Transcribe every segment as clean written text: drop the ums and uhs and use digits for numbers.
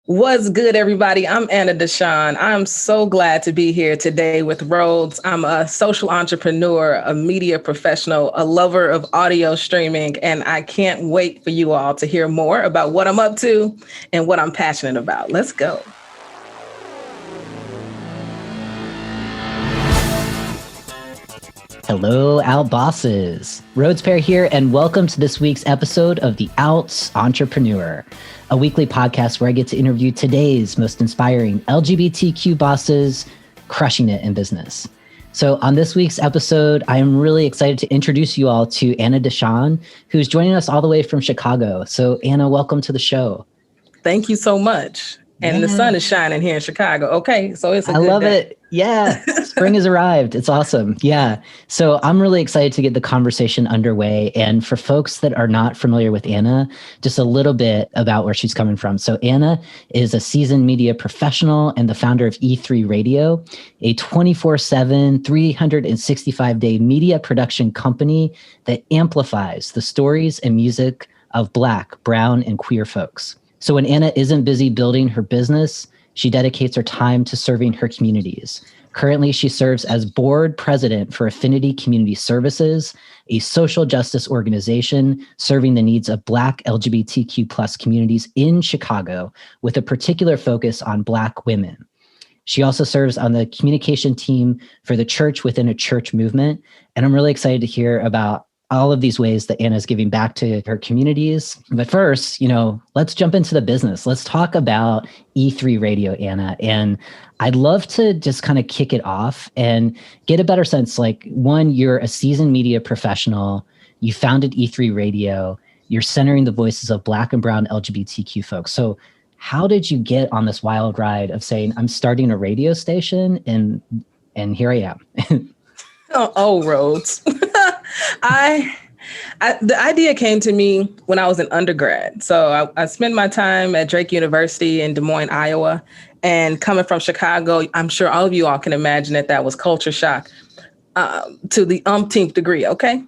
What's good, everybody? I'm Anna DeShawn. I'm so glad to be here today with Rhodes. I'm a social entrepreneur, a media professional, a lover of audio streaming, and I can't wait for you all to hear more about what I'm up to and what I'm passionate about. Let's go. Hello, Out Bosses. Rhodes Pair here, and welcome to this week's episode of The Outs Entrepreneur, a weekly podcast where I get to interview today's most inspiring LGBTQ bosses crushing it in business. So on this week's episode, I am really excited to introduce you all to Anna DeShawn, who's joining us all the way from Chicago. So Anna, welcome to the show. Thank you so much. And the sun is shining here in Chicago. Okay, so it's a good love day. It. Yeah, spring has arrived. It's awesome. Yeah. So I'm really excited to get the conversation underway. And for folks that are not familiar with Anna, just a little bit about where she's coming from. So Anna is a seasoned media professional and the founder of E3 Radio, a 24/7, 365-day media production company that amplifies the stories and music of Black, brown, and queer folks. So when Anna isn't busy building her business, she dedicates her time to serving her communities. Currently, she serves as board president for Affinity Community Services, a social justice organization serving the needs of Black LGBTQ+ communities in Chicago, with a particular focus on Black women. She also serves on the communication team for the Church Within a Church movement. And I'm really excited to hear about all of these ways that Anna's giving back to her communities. But first, let's jump into the business. Let's talk about E3 Radio, Anna. And I'd love to just kind of kick it off and get a better sense. Like, one, you're a seasoned media professional. You founded E3 Radio. You're centering the voices of Black and brown LGBTQ folks. So how did you get on this wild ride of saying, I'm starting a radio station and here I am? Oh, Rhodes. The idea came to me when I was an undergrad. So I spent my time at Drake University in Des Moines, Iowa, and coming from Chicago, I'm sure all of you all can imagine that was culture shock to the umpteenth degree. Okay.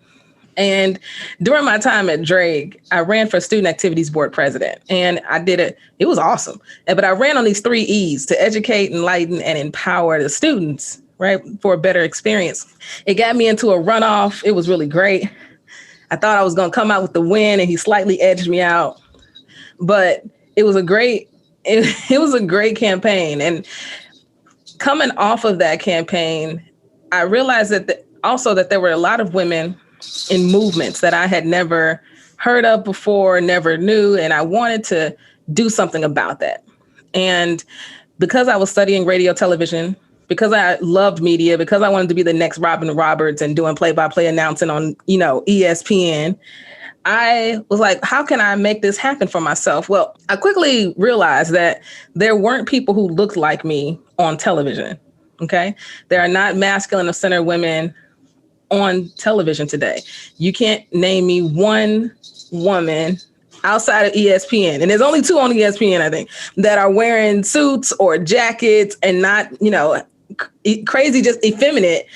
And during my time at Drake, I ran for Student Activities Board President, and I did it. It was awesome. But I ran on these 3 E's: to educate, enlighten, and empower the students, right, for a better experience. It got me into a runoff. It was really great. I thought I was going to come out with the win, and he slightly edged me out. But it was a great campaign. And coming off of that campaign, I realized that also that there were a lot of women in movements that I had never heard of before, never knew, and I wanted to do something about that. And because I was studying radio, television, because I loved media, because I wanted to be the next Robin Roberts and doing play-by-play announcing on, ESPN, I was like, how can I make this happen for myself? Well, I quickly realized that there weren't people who looked like me on television. Okay. There are not masculine or center women on television today. You can't name me one woman outside of ESPN, and there's only 2 on ESPN, I think, that are wearing suits or jackets and not, crazy, just effeminate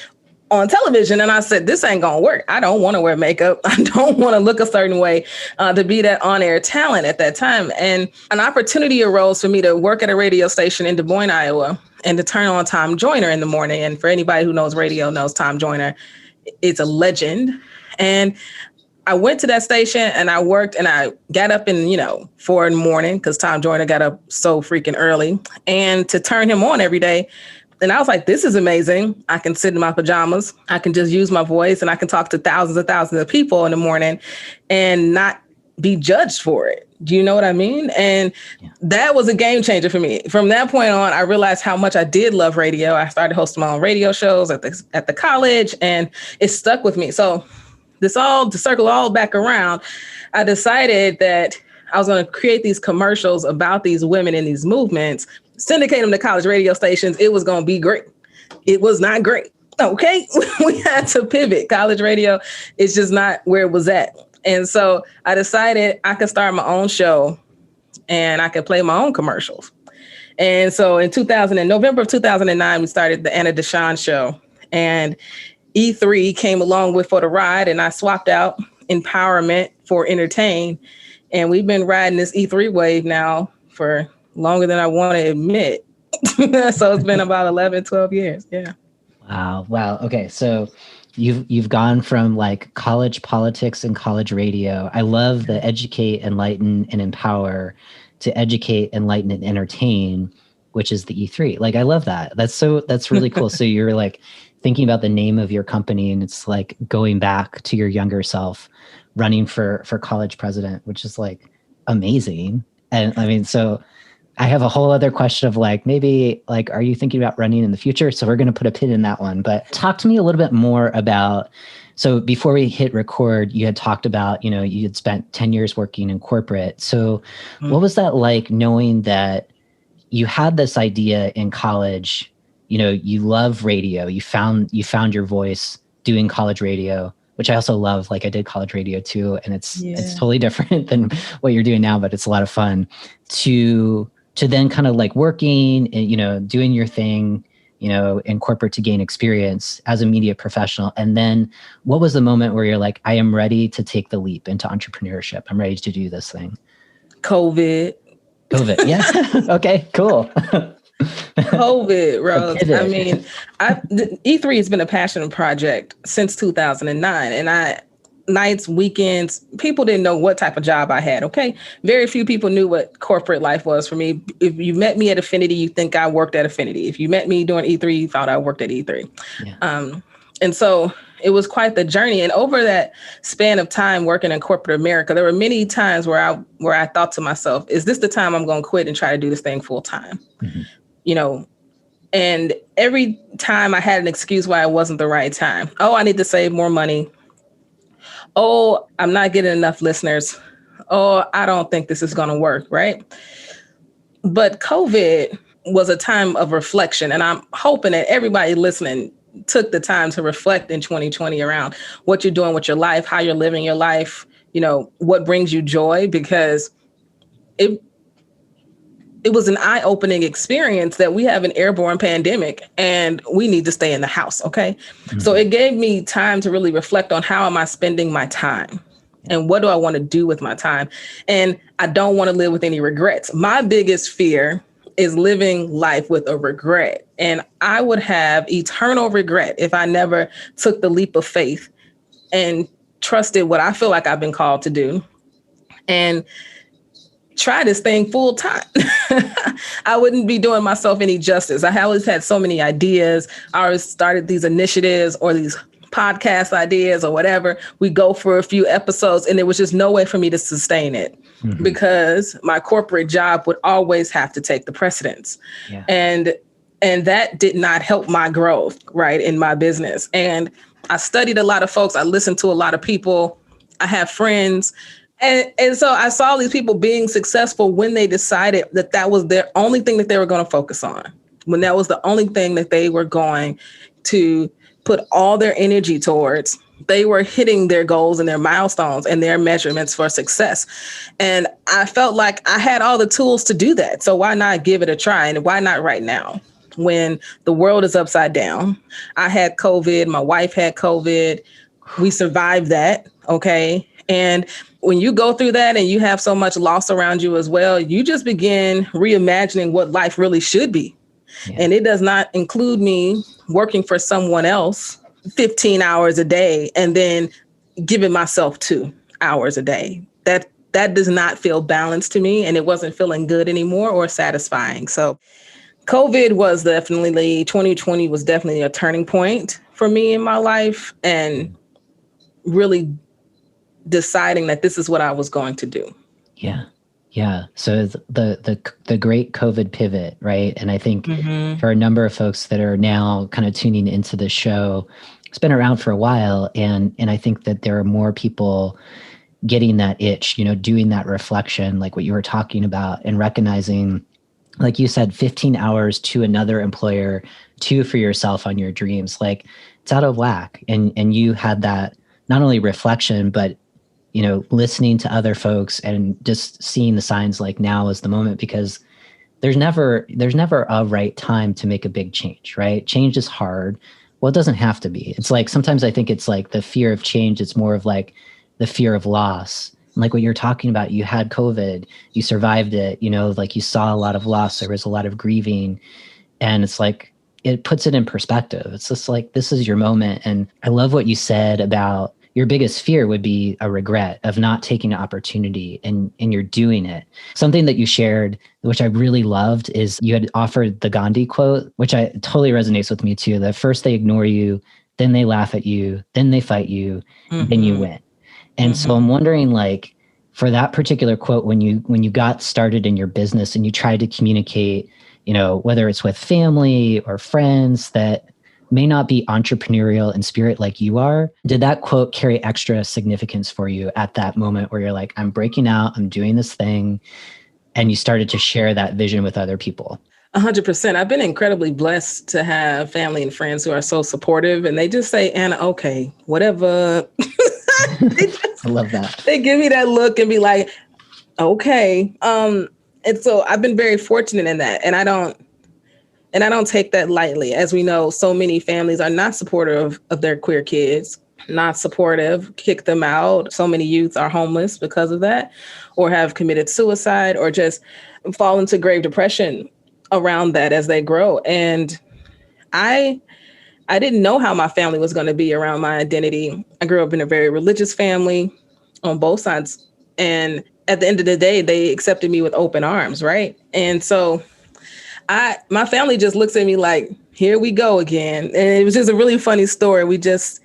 on television. And I said, this ain't gonna work. I don't want to wear makeup. I don't want to look a certain way to be that on-air talent at that time. And an opportunity arose for me to work at a radio station in Des Moines, Iowa, and to turn on Tom Joyner in the morning. And for anybody who knows radio knows Tom Joyner. It's a legend. And I went to that station and I worked, and I got up in, 4 in the morning because Tom Joyner got up so freaking early, and to turn him on every day. And I was like, this is amazing. I can sit in my pajamas. I can just use my voice, and I can talk to thousands and thousands of people in the morning and not be judged for it. Do you know what I mean? And that was a game changer for me. From that point on, I realized how much I did love radio. I started hosting my own radio shows at the college, and it stuck with me. So to circle all back around, I decided that I was going to create these commercials about these women in these movements, syndicate them to college radio stations. It was going to be great. It was not great. Okay. We had to pivot. College radio is just not where it was at. And so I decided I could start my own show and I could play my own commercials. And so in November of 2009, we started the Anna DeShawn Show, and E3 came along with for the ride, and I swapped out empowerment for entertain. And we've been riding this E3 wave now for longer than I want to admit. So it's been about 11, 12 years. Yeah. Wow. Okay. So you've gone from like college politics and college radio. I love the educate, enlighten, and empower to educate, enlighten, and entertain, which is the E3. Like, I love that. That's really cool. So you're like thinking about the name of your company, and it's like going back to your younger self, running for college president, which is like amazing. And I mean, so I have a whole other question of like, maybe like, are you thinking about running in the future? So we're going to put a pin in that one, but talk to me a little bit more about, so before we hit record, you had talked about, you know, you had spent 10 years working in corporate. So what was that like, knowing that you had this idea in college, you know, you love radio, you found your voice doing college radio, which I also love. Like, I did college radio too, and it's totally different than what you're doing now, but it's a lot of fun to then kind of like working and, you know, doing your thing, you know, in corporate to gain experience as a media professional. And then what was the moment where you're like, I am ready to take the leap into entrepreneurship. I'm ready to do this thing. COVID. Yeah. Okay, cool. COVID, Rose. I mean, the E3 has been a passion project since 2009. And nights, weekends, people didn't know what type of job I had. Okay. Very few people knew what corporate life was for me. If you met me at Affinity, you think I worked at Affinity. If you met me doing E3, you thought I worked at E3. Yeah. And so it was quite the journey. And over that span of time working in corporate America, there were many times where I thought to myself, is this the time I'm going to quit and try to do this thing full time? Mm-hmm. You know, and every time I had an excuse why it wasn't the right time. Oh, I need to save more money. Oh, I'm not getting enough listeners. Oh, I don't think this is going to work, right? But COVID was a time of reflection. And I'm hoping that everybody listening took the time to reflect in 2020 around what you're doing with your life, how you're living your life, you know, what brings you joy, because it was an eye-opening experience that we have an airborne pandemic and we need to stay in the house. Okay. Mm-hmm. So it gave me time to really reflect on how am I spending my time and what do I want to do with my time? And I don't want to live with any regrets. My biggest fear is living life with a regret. And I would have eternal regret if I never took the leap of faith and trusted what I feel like I've been called to do and try this thing full time. I wouldn't be doing myself any justice. I always had so many ideas. I always started these initiatives or these podcast ideas or whatever. We go for a few episodes and there was just no way for me to sustain it because my corporate job would always have to take the precedence. Yeah. And that did not help my growth, right, in my business. And I studied a lot of folks. I listened to a lot of people. I have friends. And so I saw these people being successful when they decided that that was their only thing that they were going to focus on, when that was the only thing that they were going to put all their energy towards. They were hitting their goals and their milestones and their measurements for success. And I felt like I had all the tools to do that. So why not give it a try? And why not right now when the world is upside down? I had COVID. My wife had COVID. We survived that. Okay. And when you go through that and you have so much loss around you as well, you just begin reimagining what life really should be. Yeah. And it does not include me working for someone else 15 hours a day and then giving myself 2 hours a day. That does not feel balanced to me, and it wasn't feeling good anymore or satisfying. So COVID was definitely, 2020 was definitely a turning point for me in my life, and really deciding that this is what I was going to do. Yeah. Yeah. So the great COVID pivot, right? And I think for a number of folks that are now kind of tuning into the show, it's been around for a while. And I think that there are more people getting that itch, you know, doing that reflection, like what you were talking about, and recognizing, like you said, 15 hours to another employer, 2 for yourself on your dreams, like it's out of whack. And you had that not only reflection, but you know, listening to other folks and just seeing the signs, like now is the moment, because there's never a right time to make a big change, right? Change is hard. Well, it doesn't have to be. It's like, sometimes I think it's like the fear of change. It's more of like the fear of loss like what you're talking about, you had COVID, you survived it, like you saw a lot of loss, there was a lot of grieving. And it's like, it puts it in perspective. It's just like, this is your moment. And I love what you said about your biggest fear would be a regret of not taking an opportunity, and you're doing it. Something that you shared, which I really loved, is you had offered the Gandhi quote, which I totally resonates with me too. That first they ignore you, then they laugh at you, then they fight you, then you win. And so I'm wondering, like, for that particular quote, when you got started in your business and you tried to communicate, whether it's with family or friends that may not be entrepreneurial in spirit like you are, did that quote carry extra significance for you at that moment where you're like, I'm breaking out, I'm doing this thing, and you started to share that vision with other people? 100%. I've been incredibly blessed to have family and friends who are so supportive, and they just say, Anna, okay, whatever. I love that. They give me that look and be like, okay. And so I've been very fortunate in that. And I don't take that lightly. As we know, so many families are not supportive of their queer kids, not supportive, kick them out. So many youth are homeless because of that, or have committed suicide, or just fall into grave depression around that as they grow. And I didn't know how my family was going to be around my identity. I grew up in a very religious family on both sides. And at the end of the day, they accepted me with open arms, right? And so my family just looks at me like, here we go again. And it was just a really funny story. We just,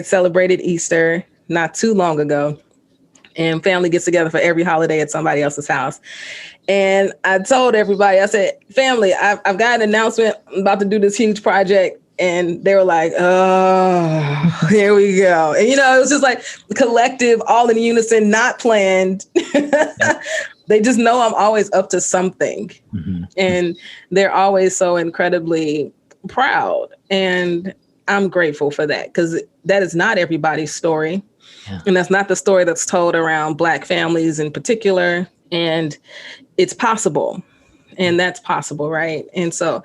celebrated Easter not too long ago. And family gets together for every holiday at somebody else's house. And I told everybody, I said, family, I've got an announcement. I'm about to do this huge project. And they were like, oh, here we go. And, it was just like collective, all in unison, not planned. They just know I'm always up to something. And they're always so incredibly proud. And I'm grateful for that, because that is not everybody's story. Yeah. And that's not the story that's told around Black families in particular. And it's possible. And that's possible, right? And so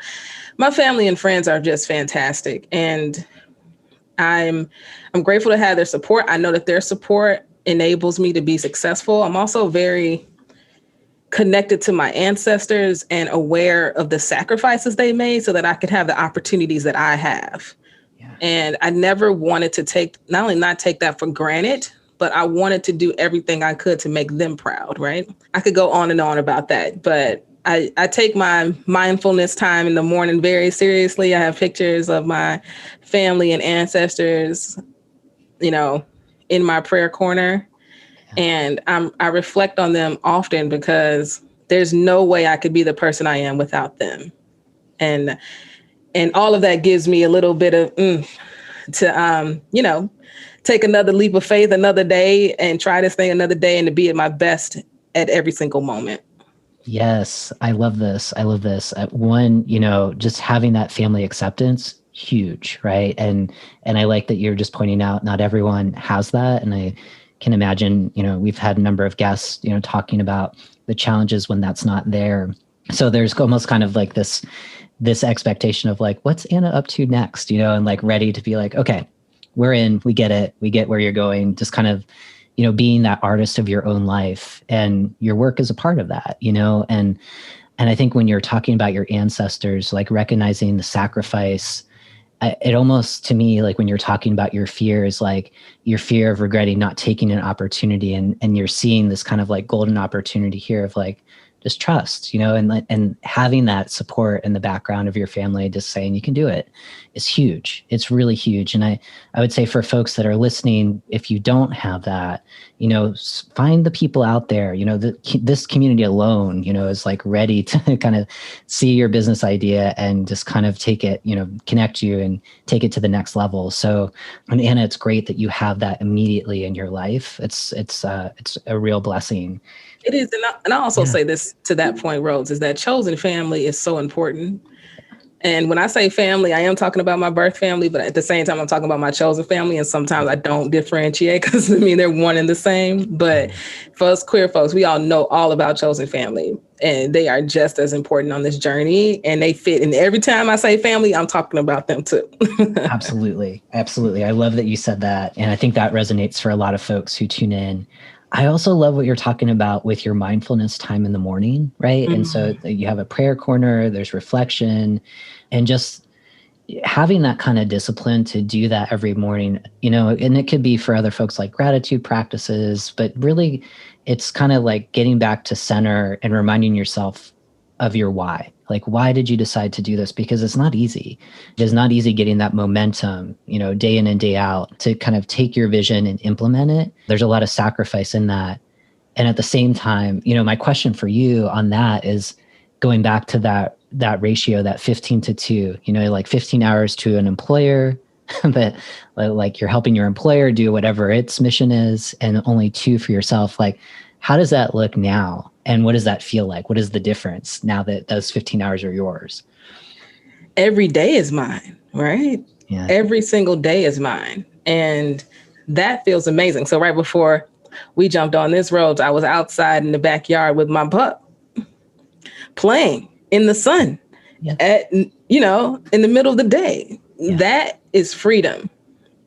my family and friends are just fantastic. And I'm grateful to have their support. I know that their support enables me to be successful. I'm also very connected to my ancestors and aware of the sacrifices they made so that I could have the opportunities that I have. Yeah. And I never wanted to not take that for granted, but I wanted to do everything I could to make them proud, right? I could go on and on about that, but I take my mindfulness time in the morning very seriously. I have pictures of my family and ancestors, in my prayer corner. And I reflect on them often, because there's no way I could be the person I am without them. And all of that gives me a little bit of to take another leap of faith another day and try this thing another day, and to be at my best at every single moment. Yes, I love this. One, just having that family acceptance, huge, right? And I like that you're just pointing out not everyone has that. And I can imagine, we've had a number of guests, talking about the challenges when that's not there. So there's almost kind of like this expectation of like, what's Anna up to next, and like ready to be like, okay, we're in, we get it, we get where you're going, just kind of, being that artist of your own life, and your work is a part of that, and I think when you're talking about your ancestors, like recognizing the sacrifice, it almost, to me, like when you're talking about your fears, like your fear of regretting not taking an opportunity, and you're seeing this kind of like golden opportunity here of like, just trust, and having that support in the background of your family, just saying you can do it, is huge. It's really huge. And I would say for folks that are listening, if you don't have that, find the people out there, this community alone, is like ready to kind of see your business idea and just kind of take it, connect you and take it to the next level. So, and Anna, it's great that you have that immediately in your life. It's a real blessing. It is. And I also say this to that point, Rhodes, is that chosen family is so important. And when I say family, I am talking about my birth family, but at the same time, I'm talking about my chosen family. And sometimes I don't differentiate, because they're one and the same. But for us queer folks, we all know all about chosen family, and they are just as important on this journey, and they fit. And every time I say family, I'm talking about them too. Absolutely. Absolutely. I love that you said that. And I think that resonates for a lot of folks who tune in. I also love what you're talking about with your mindfulness time in the morning, right? And so you have a prayer corner, there's reflection, and just having that kind of discipline to do that every morning, and it could be for other folks like gratitude practices, but really it's kind of like getting back to center and reminding yourself of your why. Like, why did you decide to do this? Because it's not easy. It is not easy getting that momentum, day in and day out to kind of take your vision and implement it. There's a lot of sacrifice in that. And at the same time, my question for you on that is going back to that ratio, that 15 to 2, like 15 hours to an employer, but like you're helping your employer do whatever its mission is, and only 2 for yourself. Like, how does that look now? And what does that feel like? What is the difference now that those 15 hours are yours? Every day is mine, right? Yeah. Every single day is mine. And that feels amazing. So right before we jumped on this road, I was outside in the backyard with my pup playing in the sun in the middle of the day. Yeah. That is freedom.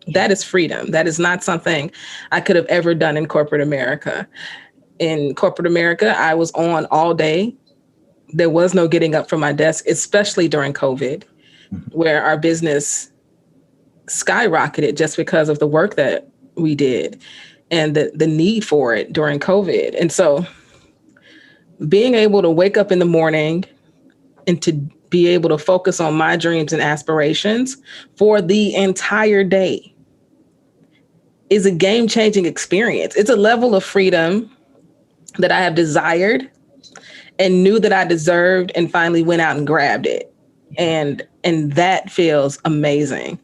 That is freedom. That is not something I could have ever done in corporate America. In corporate America, I was on all day. There was no getting up from my desk, especially during COVID, where our business skyrocketed just because of the work that we did and the need for it during COVID. And so being able to wake up in the morning and to be able to focus on my dreams and aspirations for the entire day is a game-changing experience. It's a level of freedom that I have desired and knew that I deserved, and finally went out and grabbed it. And that feels amazing.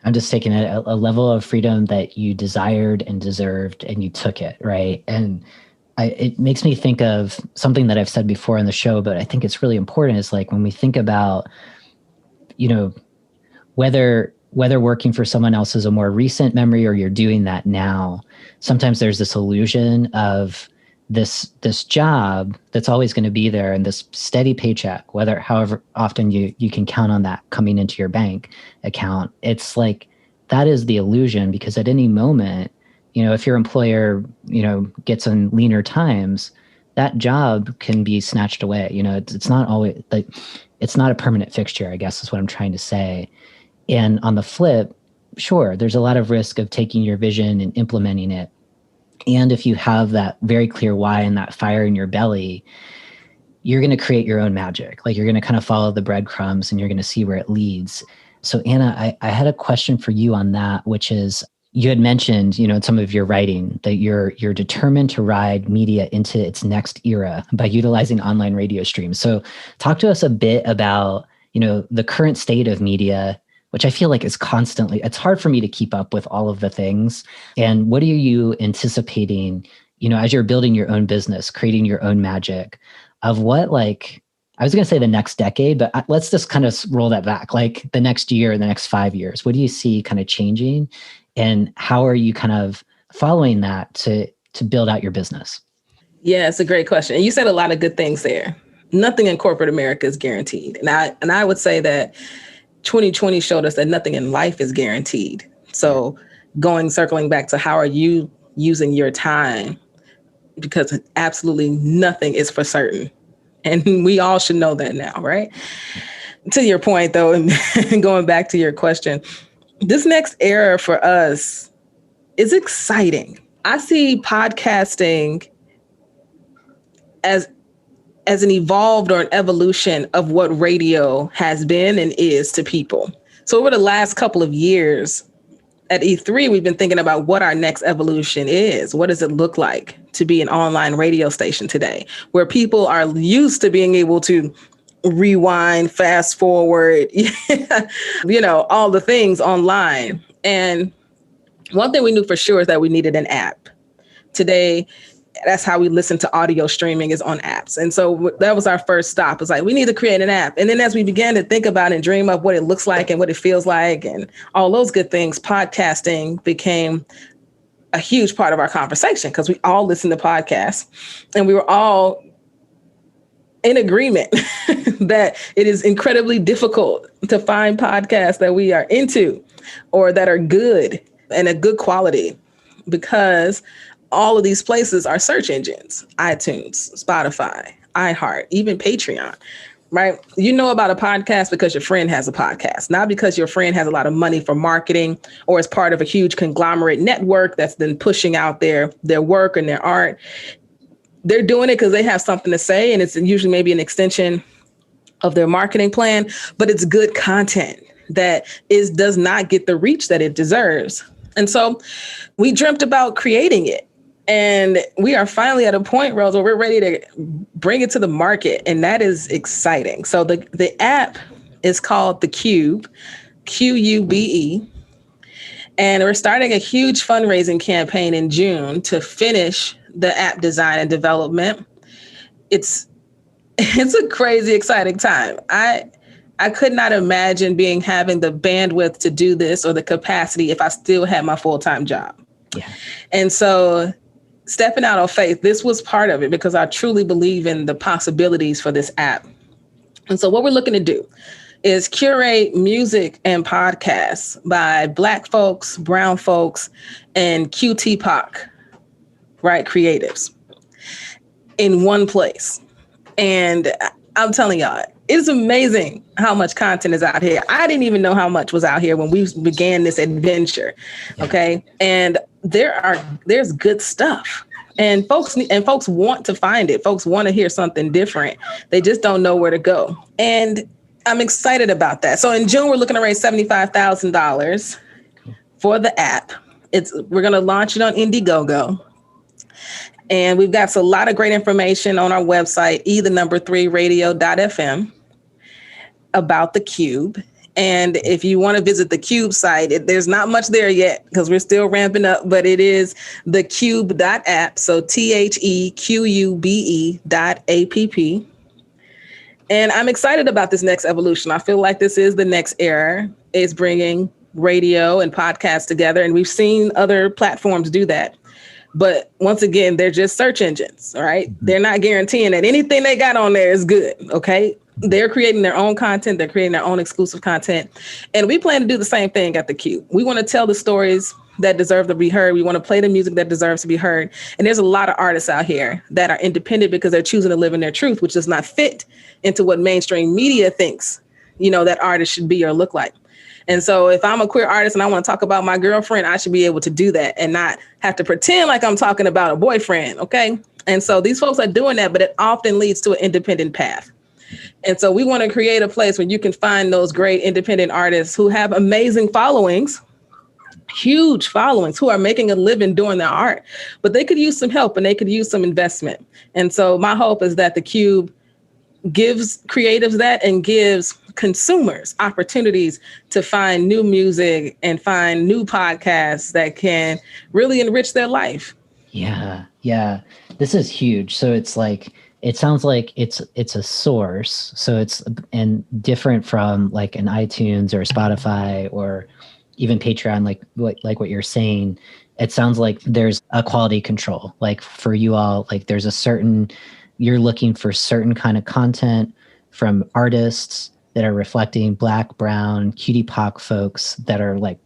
I'm just taking a level of freedom that you desired and deserved, and you took it, right? And it makes me think of something that I've said before on the show, but I think it's really important, is like when we think about, whether working for someone else is a more recent memory or you're doing that now, sometimes there's this illusion of this job that's always going to be there and this steady paycheck, however often you can count on that coming into your bank account. It's like, that is the illusion, because at any moment, if your employer, gets on leaner times, that job can be snatched away. It's not always like, it's not a permanent fixture, I guess is what I'm trying to say. And on the flip, sure, there's a lot of risk of taking your vision and implementing it. And if you have that very clear why and that fire in your belly, you're going to create your own magic. Like, you're going to kind of follow the breadcrumbs and you're going to see where it leads. So Anna, I had a question for you on that, which is, you had mentioned, in some of your writing that you're determined to ride media into its next era by utilizing online radio streams. So talk to us a bit about, the current state of media, which I feel like is constantly, it's hard for me to keep up with all of the things. And what are you anticipating, as you're building your own business, creating your own magic, of what, like, I was going to say the next decade, but let's just kind of roll that back, like the next year, the next 5 years. What do you see kind of changing? And how are you kind of following that to build out your business? Yeah, it's a great question. And you said a lot of good things there. Nothing in corporate America is guaranteed. And I would say that 2020 showed us that nothing in life is guaranteed. So circling back to how are you using your time? Because absolutely nothing is for certain. And we all should know that now, right? To your point, though, and going back to your question, this next era for us is exciting. I see podcasting as an evolved or an evolution of what radio has been and is to people. So over the last couple of years at E3, we've been thinking about what our next evolution is. What does it look like to be an online radio station today, where people are used to being able to rewind, fast forward, all the things online. And one thing we knew for sure is that we needed an app. Today, that's how we listen to audio streaming, is on apps. And so that was our first stop. It was like, we need to create an app. And then as we began to think about and dream up what it looks like and what it feels like and all those good things, podcasting became a huge part of our conversation, because we all listen to podcasts and we were all in agreement that it is incredibly difficult to find podcasts that we are into or that are good and a good quality. because all of these places are search engines: iTunes, Spotify, iHeart, even Patreon, right? You know about a podcast because your friend has a podcast, not because your friend has a lot of money for marketing or is part of a huge conglomerate network that's been pushing out their work and their art. They're doing it because they have something to say, and it's usually maybe an extension of their marketing plan, but it's good content that does not get the reach that it deserves. And so we dreamt about creating it. And we are finally at a point, Rose, where we're ready to bring it to the market. And that is exciting. So the app is called The Cube, Qube. And we're starting a huge fundraising campaign in June to finish the app design and development. It's a crazy, exciting time. I could not imagine having the bandwidth to do this or the capacity if I still had my full-time job. Yeah. And so stepping out on faith, this was part of it because I truly believe in the possibilities for this app. And so what we're looking to do is curate music and podcasts by Black folks, brown folks, and QTPOC, right, creatives in one place. And I'm telling y'all, it's amazing how much content is out here. I didn't even know how much was out here when we began this adventure. Okay. And there's good stuff. And folks want to find it. Folks want to hear something different. They just don't know where to go. And I'm excited about that. So in June, we're looking to raise $75,000 for the app. We're going to launch it on Indiegogo. And we've got a lot of great information on our website, e3radio.fm, about the Cube. And if you want to visit the Cube site, there's not much there yet because we're still ramping up, but it is thecube.app. So THEQUBE.app. And I'm excited about this next evolution. I feel like this is the next era. It's bringing radio and podcasts together. And we've seen other platforms do that. But once again, they're just search engines, all right? They're not guaranteeing that anything they got on there is good, okay? They're creating their own content. They're creating their own exclusive content. And we plan to do the same thing at the Cube. We want to tell the stories that deserve to be heard. We want to play the music that deserves to be heard. And there's a lot of artists out here that are independent because they're choosing to live in their truth, which does not fit into what mainstream media thinks, that artists should be or look like. And so if I'm a queer artist and I want to talk about my girlfriend, I should be able to do that and not have to pretend like I'm talking about a boyfriend. Okay. And so these folks are doing that, but it often leads to an independent path. And so we want to create a place where you can find those great independent artists who have amazing followings, huge followings, who are making a living doing their art, but they could use some help and they could use some investment. And so my hope is that the Cube gives creatives that and gives consumers opportunities to find new music and find new podcasts that can really enrich their life. Yeah. This is huge. So it sounds like it's a source. So it's and different from like an iTunes or a Spotify or even Patreon, like what you're saying. It sounds like there's a quality control. Like for you all, like you're looking for certain kind of content from artists that are reflecting Black, brown, QTPOC folks that are like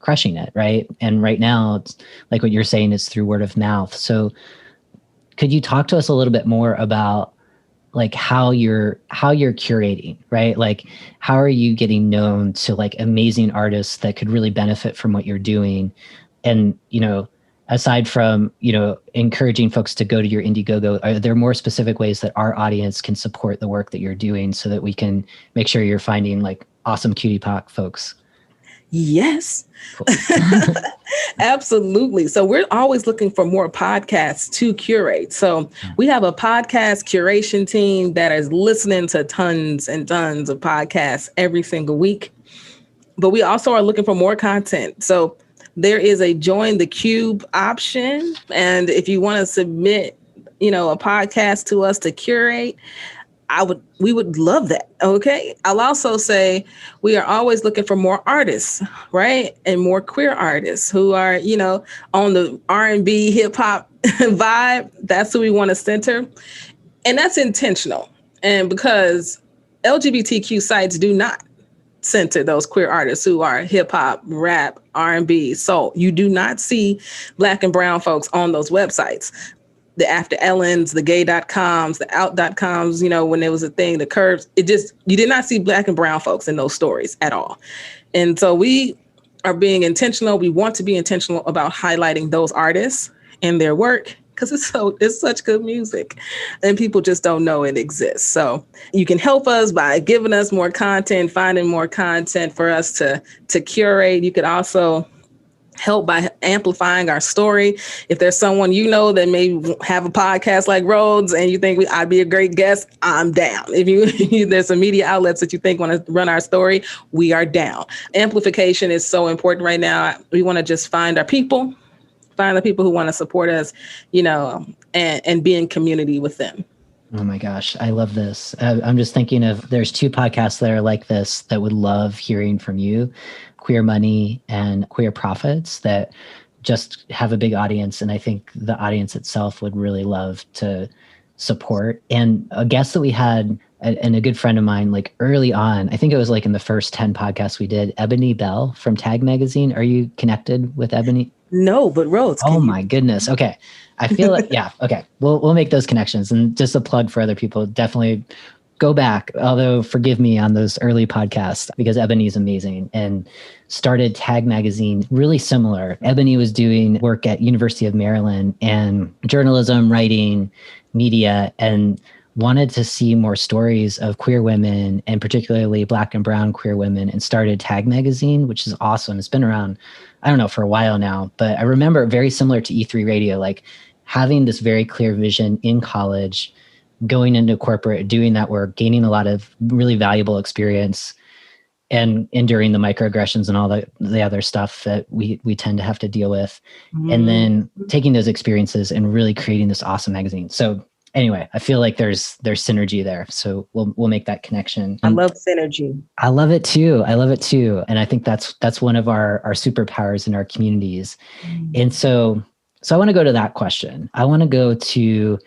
crushing it, right? And right now, it's like what you're saying is through word of mouth. So could you talk to us a little bit more about like how you're curating, right? Like how are you getting known to like amazing artists that could really benefit from what you're doing? And, aside from, encouraging folks to go to your Indiegogo, are there more specific ways that our audience can support the work that you're doing so that we can make sure you're finding like awesome QTPOC folks? Yes, Cool. Absolutely. So we're always looking for more podcasts to curate. So we have a podcast curation team that is listening to tons and tons of podcasts every single week. But we also are looking for more content. So there is a join the Cube option. And if you want to submit, a podcast to us to curate, we would love that. Okay. I'll also say we are always looking for more artists, right? And more queer artists who are, on the R&B hip hop vibe. That's who we want to center. And that's intentional. And because LGBTQ sites do not center those queer artists who are hip hop, rap, R&B, soul. You do not see Black and brown folks on those websites. The After Ellens, the gay.coms, the out.coms, when there was a thing, the curves, you did not see Black and brown folks in those stories at all. And so we are being intentional. We want to be intentional about highlighting those artists and their work, because it's such good music and people just don't know it exists. So you can help us by giving us more content, finding more content for us to curate. You could also help by amplifying our story. If there's someone that may have a podcast like Rhodes and you think I'd be a great guest, I'm down. If there's some media outlets that you think want to run our story, we are down. Amplification is so important right now. We want to just find our people. Find the people who want to support us, and be in community with them. Oh my gosh, I love this. I'm just thinking there's 2 podcasts that are like this that would love hearing from you, Queer Money and Queer Profits, that just have a big audience. And I think the audience itself would really love to support. And a guest that we had, and a good friend of mine, like early on, I think it was like in the first 10 podcasts we did, Ebony Bell from Tag Magazine. Are you connected with Ebony? No, but Rhodes. Oh my goodness. Okay. I feel like, yeah. Okay. We'll make those connections. And just a plug for other people, definitely go back. Although forgive me on those early podcasts, because Ebony's amazing and started Tag Magazine really similar. Ebony was doing work at University of Maryland and journalism, writing, media, and wanted to see more stories of queer women and particularly Black and brown queer women, and started Tag Magazine, which is awesome. It's been around, I don't know, for a while now, but I remember very similar to E3 Radio, like having this very clear vision in college, going into corporate, doing that work, gaining a lot of really valuable experience and enduring the microaggressions and all the other stuff that we tend to have to deal with. And then taking those experiences and really creating this awesome magazine. So anyway, I feel like there's synergy there. So we'll make that connection. I love synergy. I love it too. And I think that's one of our superpowers in our communities. And so I want to go to that question. I want to go to,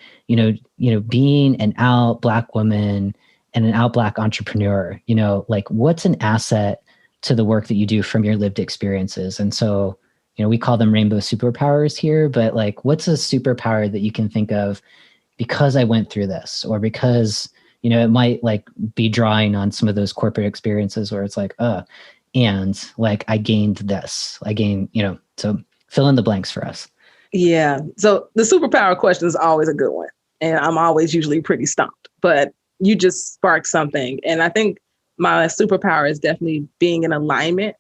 being an out Black woman and an out Black entrepreneur, like what's an asset to the work that you do from your lived experiences? And so, we call them rainbow superpowers here, but like, what's a superpower that you can think of because I went through this, or because, it might like be drawing on some of those corporate experiences where it's like, and like I gained this, so fill in the blanks for us. Yeah. So the superpower question is always a good one. And I'm always usually pretty stumped, but you just sparked something. And I think my superpower is definitely being in alignment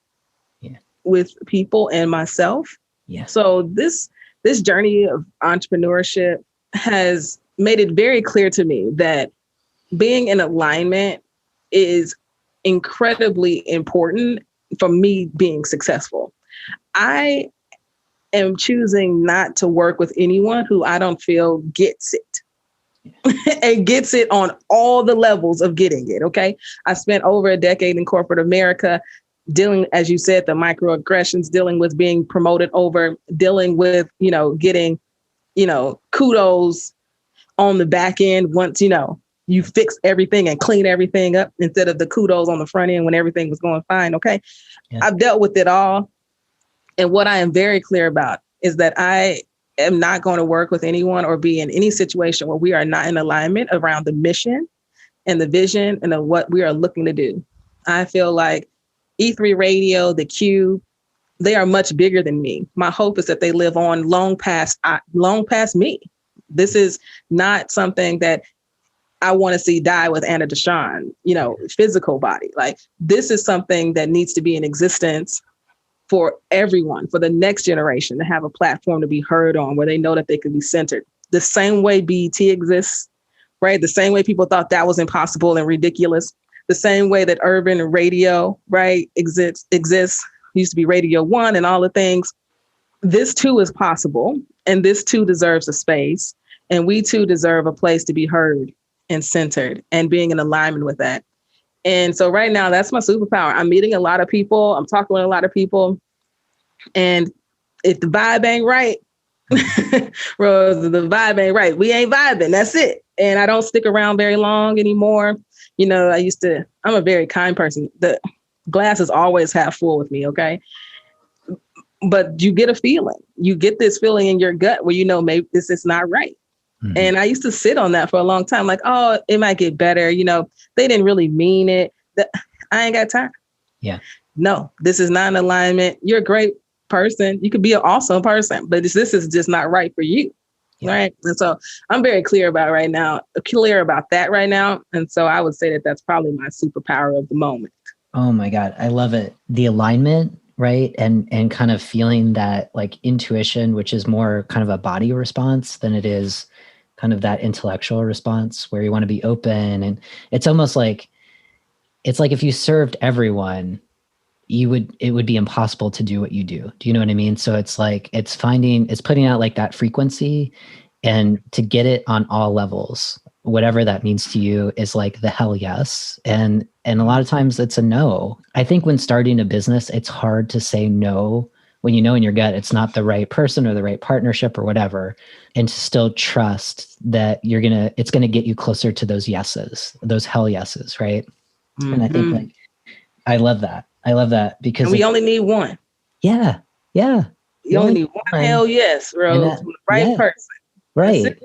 with people and myself. Yeah. So this journey of entrepreneurship has made it very clear to me that being in alignment is incredibly important for me being successful. I am choosing not to work with anyone who I don't feel gets it and gets it on all the levels of getting it. Okay. I spent over a decade in corporate America dealing, as you said, the microaggressions, dealing with being promoted over, dealing with, getting, kudos on the back end once, you fix everything and clean everything up instead of the kudos on the front end when everything was going fine. Okay. Yeah. I've dealt with it all. And what I am very clear about is that I am not going to work with anyone or be in any situation where we are not in alignment around the mission and the vision and what we are looking to do. I feel like E3 Radio, the Q, they are much bigger than me. My hope is that they live on long past me. This is not something that I want to see die with Anna DeShawn, physical body. Like this is something that needs to be in existence for everyone, for the next generation to have a platform to be heard on where they know that they can be centered. The same way BET exists, right? The same way people thought that was impossible and ridiculous. The same way that urban radio, right, exists. Used to be Radio One and all the things. This too is possible. And this too deserves a space. And we too deserve a place to be heard and centered and being in alignment with that. And so right now, that's my superpower. I'm meeting a lot of people. I'm talking with a lot of people. And if the vibe ain't right, Rose, the vibe ain't right. We ain't vibing. That's it. And I don't stick around very long anymore. I'm a very kind person. The glass is always half full with me. Okay. but you get a feeling. You get this feeling in your gut where, maybe this is not right. Mm-hmm. And I used to sit on that for a long time. Like, oh, it might get better. They didn't really mean it. I ain't got time. Yeah. No, this is not an alignment. You're a great person. You could be an awesome person, but this is just not right for you. Yeah. Right. And so I'm very clear about that right now. And so I would say that that's probably my superpower of the moment. Oh my God. I love it. The alignment, right? And kind of feeling that like intuition, which is more kind of a body response than it is kind of that intellectual response where you want to be open. And it's almost like, it's like if you served everyone, it would be impossible to do what you do. Do you know what I mean? So it's like, it's putting out like that frequency, and to get it on all levels, whatever that means to you, is like the hell yes. And a lot of times it's a no. I think when starting a business, it's hard to say no when you know in your gut it's not the right person or the right partnership or whatever, and to still trust that it's gonna get you closer to those yeses, those hell yeses, right? Mm-hmm. And I think like I love that because and we only need one. Yeah. Yeah. You only need one hell yes, Rose, the right person. Right.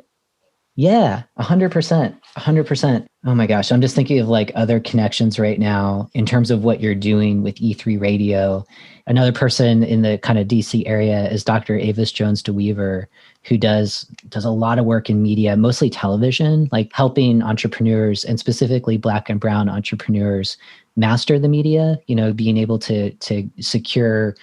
Yeah. 100%. 100%. Oh my gosh. I'm just thinking of like other connections right now in terms of what you're doing with E3 Radio. Another person in the kind of DC area is Dr. Avis Jones DeWeaver, who does a lot of work in media, mostly television, like helping entrepreneurs and specifically Black and Brown entrepreneurs master the media, being able to secure,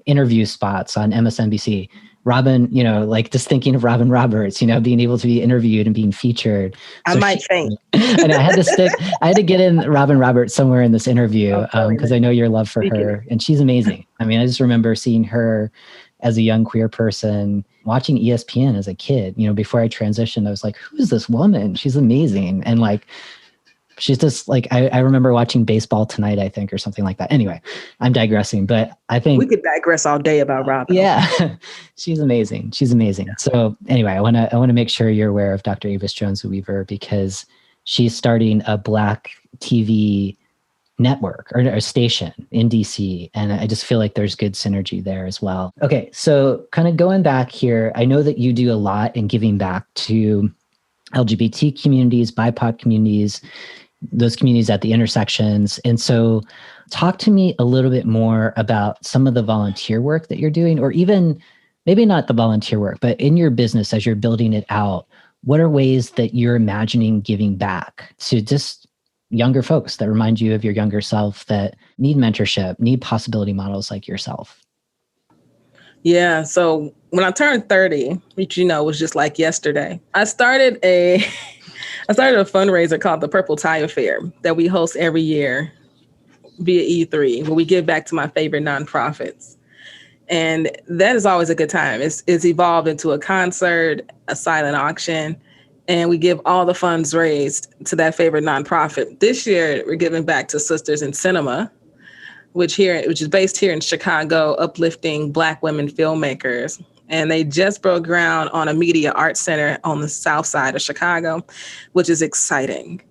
interview spots on MSNBC. Robin, like just thinking of Robin Roberts, being able to be interviewed and being featured. I might faint. And I had to get in Robin Roberts somewhere in this interview because I know your love for her, and she's amazing. I mean, I just remember seeing her as a young queer person, watching ESPN as a kid. Before I transitioned, I was like, who is this woman? She's amazing. And like, she's just like, I remember watching Baseball Tonight, I think, or something like that. Anyway, I'm digressing, but I think we could digress all day about Robin. Yeah, she's amazing. She's amazing. So anyway, I want to make sure you're aware of Dr. Avis Jones Weaver because she's starting a Black TV network or a station in DC. And I just feel like there's good synergy there as well. Okay. So kind of going back here, I know that you do a lot in giving back to LGBT communities, BIPOC communities, those communities at the intersections. And so talk to me a little bit more about some of the volunteer work that you're doing, or even maybe not the volunteer work, but in your business as you're building it out, what are ways that you're imagining giving back to just younger folks that remind you of your younger self that need mentorship, need possibility models like yourself? Yeah. So when I turned 30, which, was just like yesterday, I started a fundraiser called the Purple Tie Affair that we host every year via E3, where we give back to my favorite nonprofits. And that is always a good time. It's evolved into a concert, a silent auction, and we give all the funds raised to that favorite nonprofit. This year, we're giving back to Sisters in Cinema, which is based here in Chicago, uplifting Black women filmmakers. And they just broke ground on a media arts center on the south side of Chicago, which is exciting.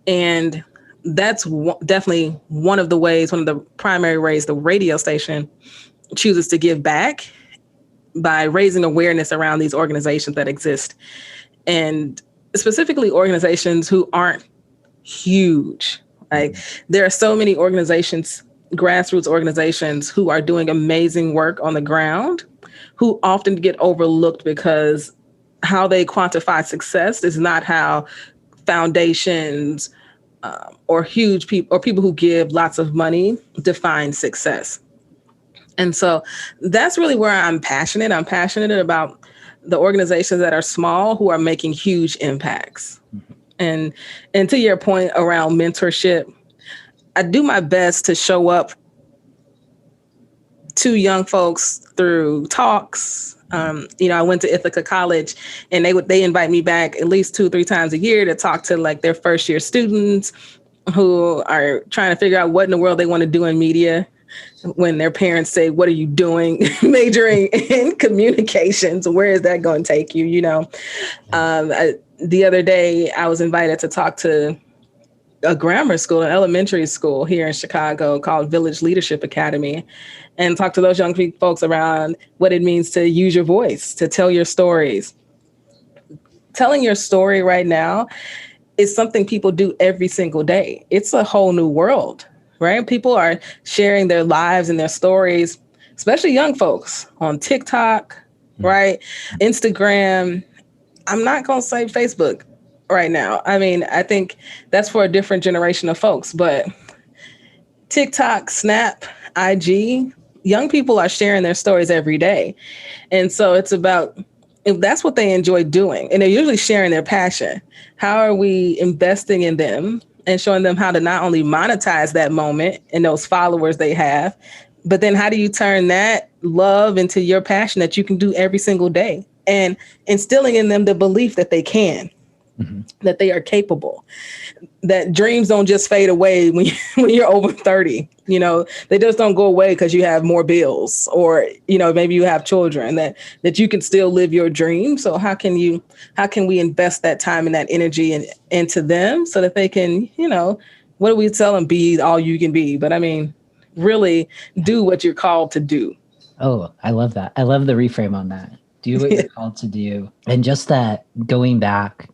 And that's definitely one of the primary ways the radio station chooses to give back, by raising awareness around these organizations that exist. And specifically organizations who aren't huge. Like, there are so many organizations, grassroots organizations, who are doing amazing work on the ground, who often get overlooked because how they quantify success is not how foundations or huge people or people who give lots of money define success. And so that's really where I'm passionate. I'm passionate about the organizations that are small who are making huge impacts. And to your point around mentorship, I do my best to show up to young folks through talks. I went to Ithaca College, and they invite me back at least 2-3 times a year to talk to like their first year students who are trying to figure out what in the world they want to do in media. When their parents say, "What are you doing?" majoring in communications, where is that going to take you? The other day I was invited to talk to a grammar school, an elementary school here in Chicago called Village Leadership Academy, and talk to those young folks around what it means to use your voice, to tell your stories. Telling your story right now is something people do every single day. It's a whole new world, right? People are sharing their lives and their stories, especially young folks on TikTok, right? Instagram. I'm not going to say Facebook right now. I mean, I think that's for a different generation of folks, but TikTok, Snap, IG, young people are sharing their stories every day. And so it's about, if that's what they enjoy doing, and they're usually sharing their passion, how are we investing in them and showing them how to not only monetize that moment and those followers they have, but then how do you turn that love into your passion that you can do every single day, and instilling in them the belief that they can, that they are capable, that dreams don't just fade away when you're over 30. You know, they just don't go away because you have more bills, or, you know, maybe you have children, that you can still live your dream. So how can we invest that time and that energy into them so that they can, you know, what do we tell them? Be all you can be. But I mean, really do what you're called to do. Oh, I love that. I love the reframe on that. Do what you're called to do. And just that going back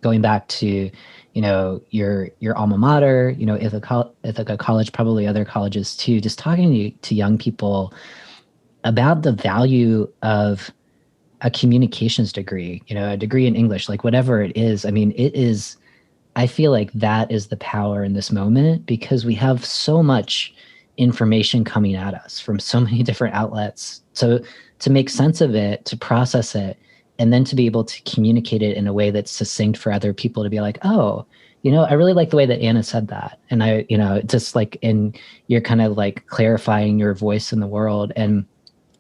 to, you know, your alma mater, you know, Ithaca College, probably other colleges too, just talking to young people about the value of a communications degree, you know, a degree in English, like whatever it is. I mean, I feel like that is the power in this moment, because we have so much information coming at us from so many different outlets. So to make sense of it, to process it, and then to be able to communicate it in a way that's succinct for other people to be like, oh, you know, I really like the way that Anna said that. And I, you know, just like you're kind of like clarifying your voice in the world, and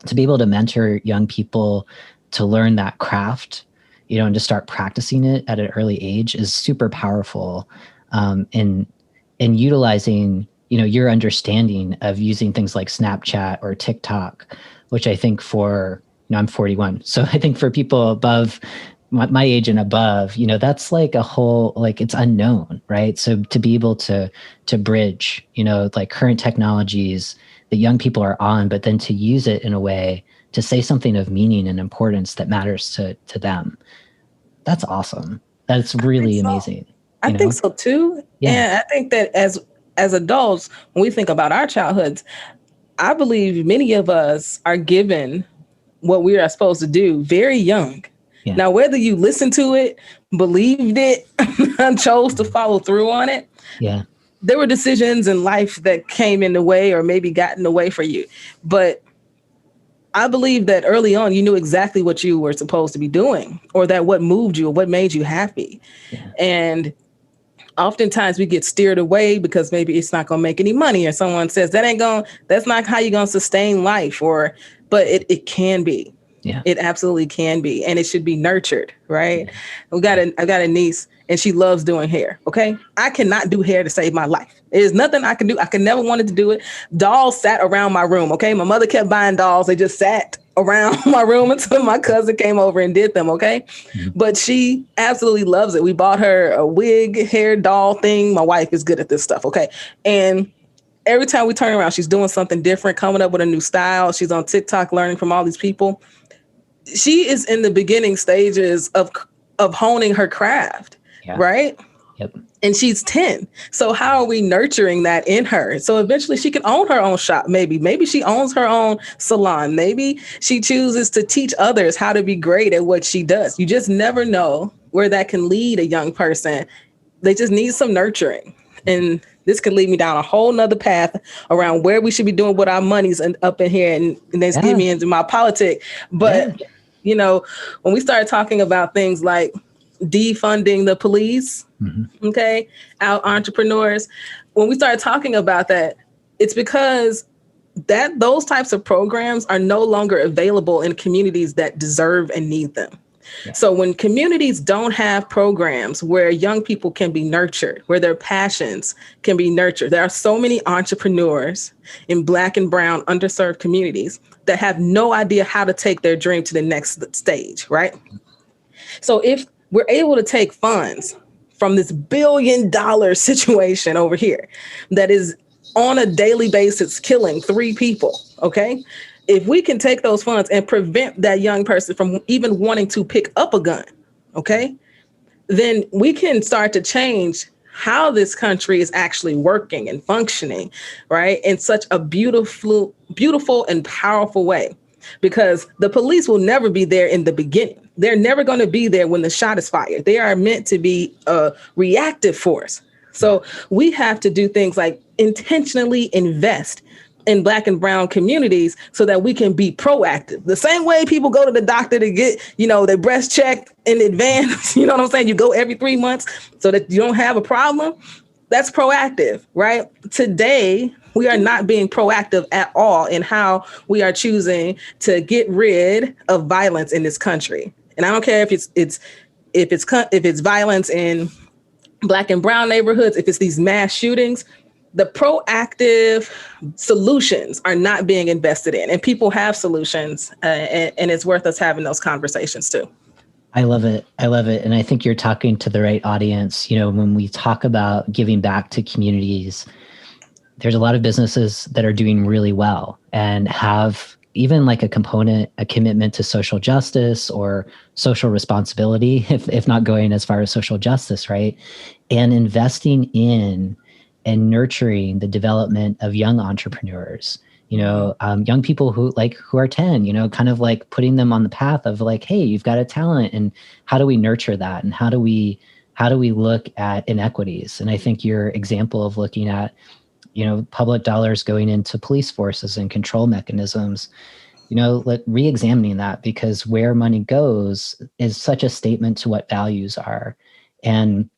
to be able to mentor young people to learn that craft, you know, and to start practicing it at an early age is super powerful. In utilizing, you know, your understanding of using things like Snapchat or TikTok, which I think for, you know, I'm 41. So I think for people above my age and above, you know, that's like a whole, like it's unknown, right? So to be able to bridge, you know, like current technologies that young people are on, but then to use it in a way to say something of meaning and importance that matters to them. That's awesome. That's really amazing. I think so too. Yeah. And I think that as adults, when we think about our childhoods, I believe many of us are given what we are supposed to do very young. Yeah. Now, whether you listen to it, believed it, chose to follow through on it, yeah, there were decisions in life that came in the way or maybe got in the way for you. But I believe that early on, you knew exactly what you were supposed to be doing, or that what moved you or what made you happy. Yeah. And oftentimes we get steered away because maybe it's not going to make any money, or someone says that's not how you're going to sustain life, but it can be. Yeah. It absolutely can be. And it should be nurtured, right? Yeah. I got a niece, and she loves doing hair. Okay. I cannot do hair to save my life. There's nothing I can do. I could never wanted to do it. Dolls sat around my room. Okay. My mother kept buying dolls. They just sat around my room until my cousin came over and did them. Okay. Mm-hmm. But she absolutely loves it. We bought her a wig, hair doll thing. My wife is good at this stuff. Okay. And every time we turn around, she's doing something different, coming up with a new style. She's on TikTok learning from all these people. She is in the beginning stages of honing her craft, right? Yep. And she's 10. So how are we nurturing that in her? So eventually she can own her own shop. Maybe she owns her own salon. Maybe she chooses to teach others how to be great at what she does. You just never know where that can lead a young person. They just need some nurturing. And this could lead me down a whole nother path around where we should be doing with our monies and up in here, and then get me into my politics. But you know, when we started talking about things like defunding the police, okay, our entrepreneurs, when we started talking about that, it's because those types of programs are no longer available in communities that deserve and need them. Yeah. So when communities don't have programs where young people can be nurtured, where their passions can be nurtured, there are so many entrepreneurs in Black and brown underserved communities that have no idea how to take their dream to the next stage, right? So if we're able to take funds from this $1 billion situation over here that is on a daily basis killing 3 people, okay? If we can take those funds and prevent that young person from even wanting to pick up a gun, okay, then we can start to change how this country is actually working and functioning, right, in such a beautiful and powerful way. Because the police will never be there in the beginning. They're never going to be there when the shot is fired. They are meant to be a reactive force. So we have to do things like intentionally invest in Black and brown communities so that we can be proactive. The same way people go to the doctor to get, their breast checked in advance, you know what I'm saying? You go every 3 months so that you don't have a problem. That's proactive, right? Today, we are not being proactive at all in how we are choosing to get rid of violence in this country. And I don't care if it's violence in Black and brown neighborhoods, if it's these mass shootings, the proactive solutions are not being invested in, and people have solutions, and it's worth us having those conversations too. I love it. And I think you're talking to the right audience. When we talk about giving back to communities, there's a lot of businesses that are doing really well and have even like a commitment to social justice or social responsibility, if not going as far as social justice, right? And investing in and nurturing the development of young entrepreneurs, young people who are 10, kind of like putting them on the path of like, hey, you've got a talent, and how do we nurture that? And how do we look at inequities? And I think your example of looking at, public dollars going into police forces and control mechanisms, re-examining that, because where money goes is such a statement to what values are. And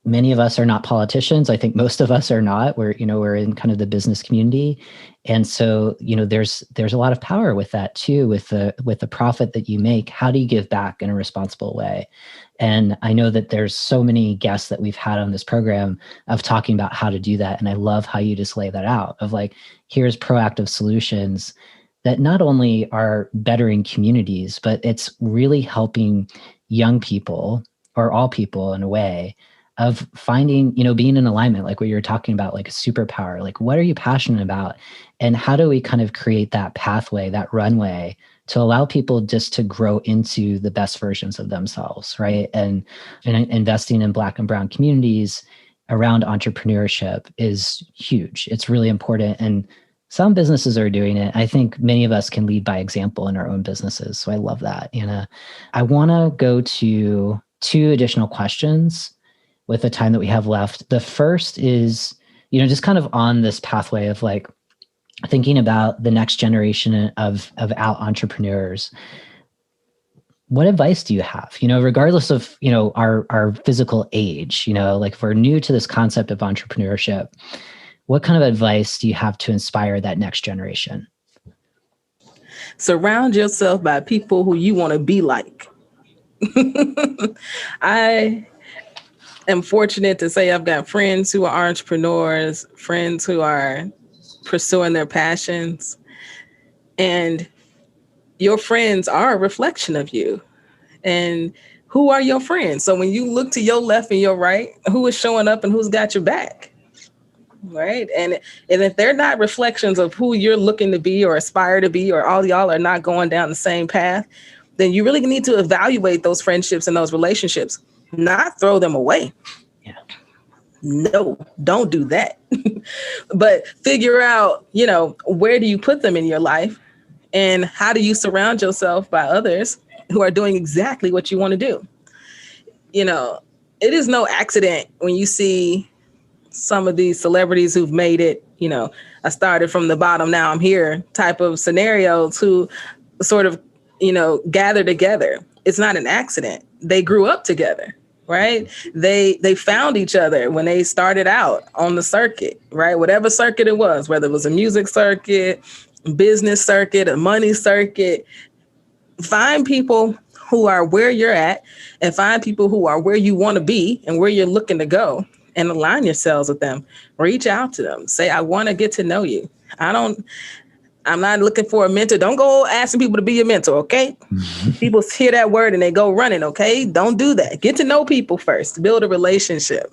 many of us are not politicians. I think most of us are not. We're in kind of the business community. And so, there's a lot of power with that too, with the profit that you make. How do you give back in a responsible way? And I know that there's so many guests that we've had on this program of talking about how to do that. And I love how you just lay that out of like, here's proactive solutions that not only are bettering communities, but it's really helping young people, or all people in a way, of finding, being in alignment, like what you're talking about, like a superpower, like what are you passionate about? And how do we kind of create that pathway, that runway to allow people just to grow into the best versions of themselves, right? And investing in Black and brown communities around entrepreneurship is huge. It's really important. And some businesses are doing it. I think many of us can lead by example in our own businesses. So I love that. I want to go to 2 additional questions with the time that we have left. The first is, just kind of on this pathway of like thinking about the next generation of out entrepreneurs. What advice do you have, regardless of, our physical age, like if we're new to this concept of entrepreneurship, what kind of advice do you have to inspire that next generation? Surround yourself by people who you want to be like. I am fortunate to say I've got friends who are entrepreneurs, friends who are pursuing their passions, and your friends are a reflection of you. And who are your friends? So when you look to your left and your right, who is showing up and who's got your back, right? And if they're not reflections of who you're looking to be or aspire to be, or all y'all are not going down the same path, then you really need to evaluate those friendships and those relationships, not throw them away. Yeah. No, don't do that. But figure out, where do you put them in your life, and how do you surround yourself by others who are doing exactly what you want to do? It is no accident when you see some of these celebrities who've made it, I started from the bottom, now I'm here type of scenarios, who sort of, gather together. It's not an accident. They grew up together. Right? They found each other when they started out on the circuit, right? Whatever circuit it was, whether it was a music circuit, business circuit, a money circuit. Find people who are where you're at, and find people who are where you want to be and where you're looking to go, and align yourselves with them. Reach out to them. Say, I want to get to know you. I'm not looking for a mentor. Don't go asking people to be your mentor, okay? People hear that word and they go running, okay? Don't do that. Get to know people first. Build a relationship.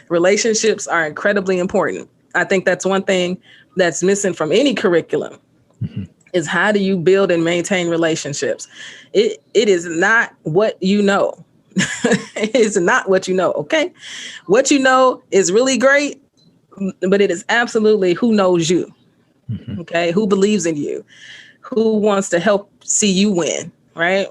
Relationships are incredibly important. I think that's one thing that's missing from any curriculum is how do you build and maintain relationships? It is not what you know. It is not what you know, okay? What you know is really great, but it is absolutely who knows you. Okay, who believes in you, who wants to help see you win, right?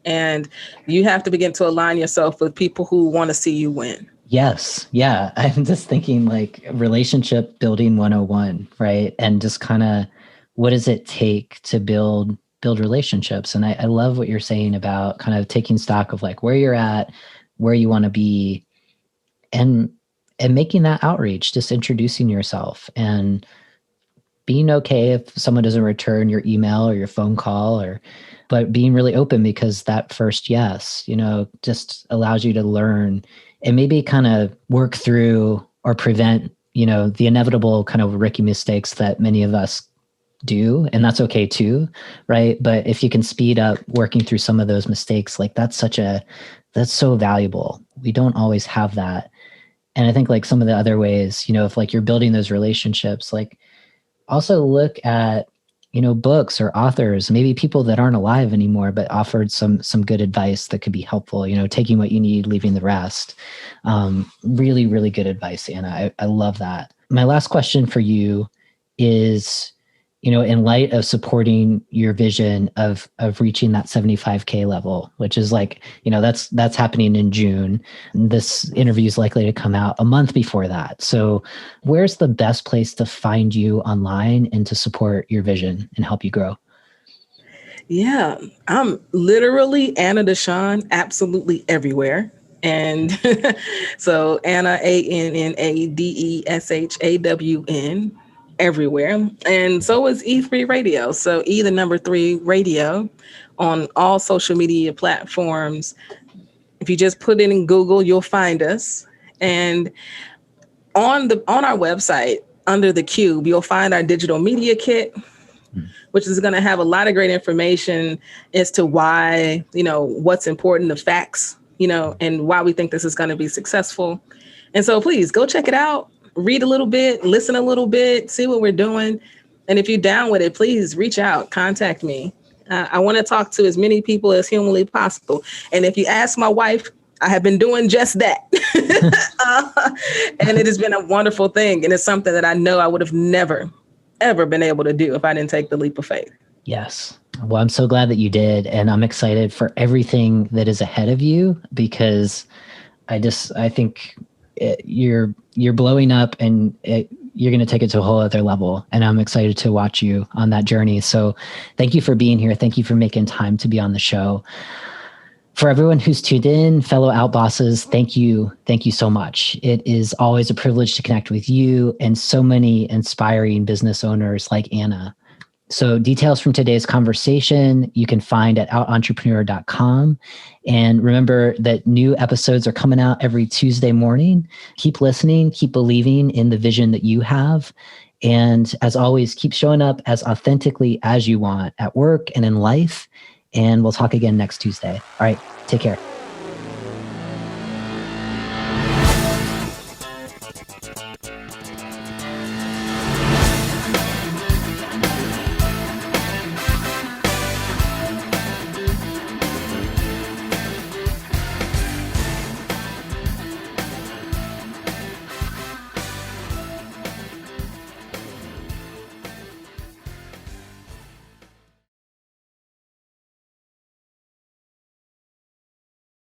And you have to begin to align yourself with people who want to see you win. Yes. Yeah. I'm just thinking like relationship building 101, right? And just kind of what does it take to build relationships? And I love what you're saying about kind of taking stock of like where you're at, where you want to be, and making that outreach, just introducing yourself and being okay if someone doesn't return your email or your phone call, but being really open because that first yes, just allows you to learn and maybe kind of work through or prevent, the inevitable kind of rookie mistakes that many of us do. And that's okay too, right? But if you can speed up working through some of those mistakes, like that's so valuable. We don't always have that. And I think like some of the other ways, if like you're building those relationships, like also look at, books or authors, maybe people that aren't alive anymore, but offered some good advice that could be helpful, taking what you need, leaving the rest. Really, really good advice, Anna. I love that. My last question for you is, in light of supporting your vision of reaching that 75K level, which is like, that's happening in June. This interview is likely to come out a month before that. So where's the best place to find you online and to support your vision and help you grow? Yeah, I'm literally Anna DeShawn, absolutely everywhere. And so Anna, ANNADESHAWN, everywhere. And so is E3 Radio. So E, the number 3 radio on all social media platforms. If you just put it in Google, you'll find us. And on our website, under the cube, you'll find our digital media kit, which is going to have a lot of great information as to why, what's important, the facts, and why we think this is going to be successful. And so please go check it out, read a little bit, listen a little bit, see what we're doing. And if you're down with it, please reach out, contact me. I want to talk to as many people as humanly possible. And if you ask my wife, I have been doing just that. And it has been a wonderful thing. And it's something that I know I would have never, ever been able to do if I didn't take the leap of faith. Yes. Well, I'm so glad that you did. And I'm excited for everything that is ahead of you because I think you're blowing up and you're going to take it to a whole other level. And I'm excited to watch you on that journey. So thank you for being here. Thank you for making time to be on the show. For everyone who's tuned in, fellow Outbosses, thank you. Thank you so much. It is always a privilege to connect with you and so many inspiring business owners like Anna. So details from today's conversation, you can find at outentrepreneur.com. And remember that new episodes are coming out every Tuesday morning. Keep listening, keep believing in the vision that you have. And as always, keep showing up as authentically as you want at work and in life. And we'll talk again next Tuesday. All right, take care.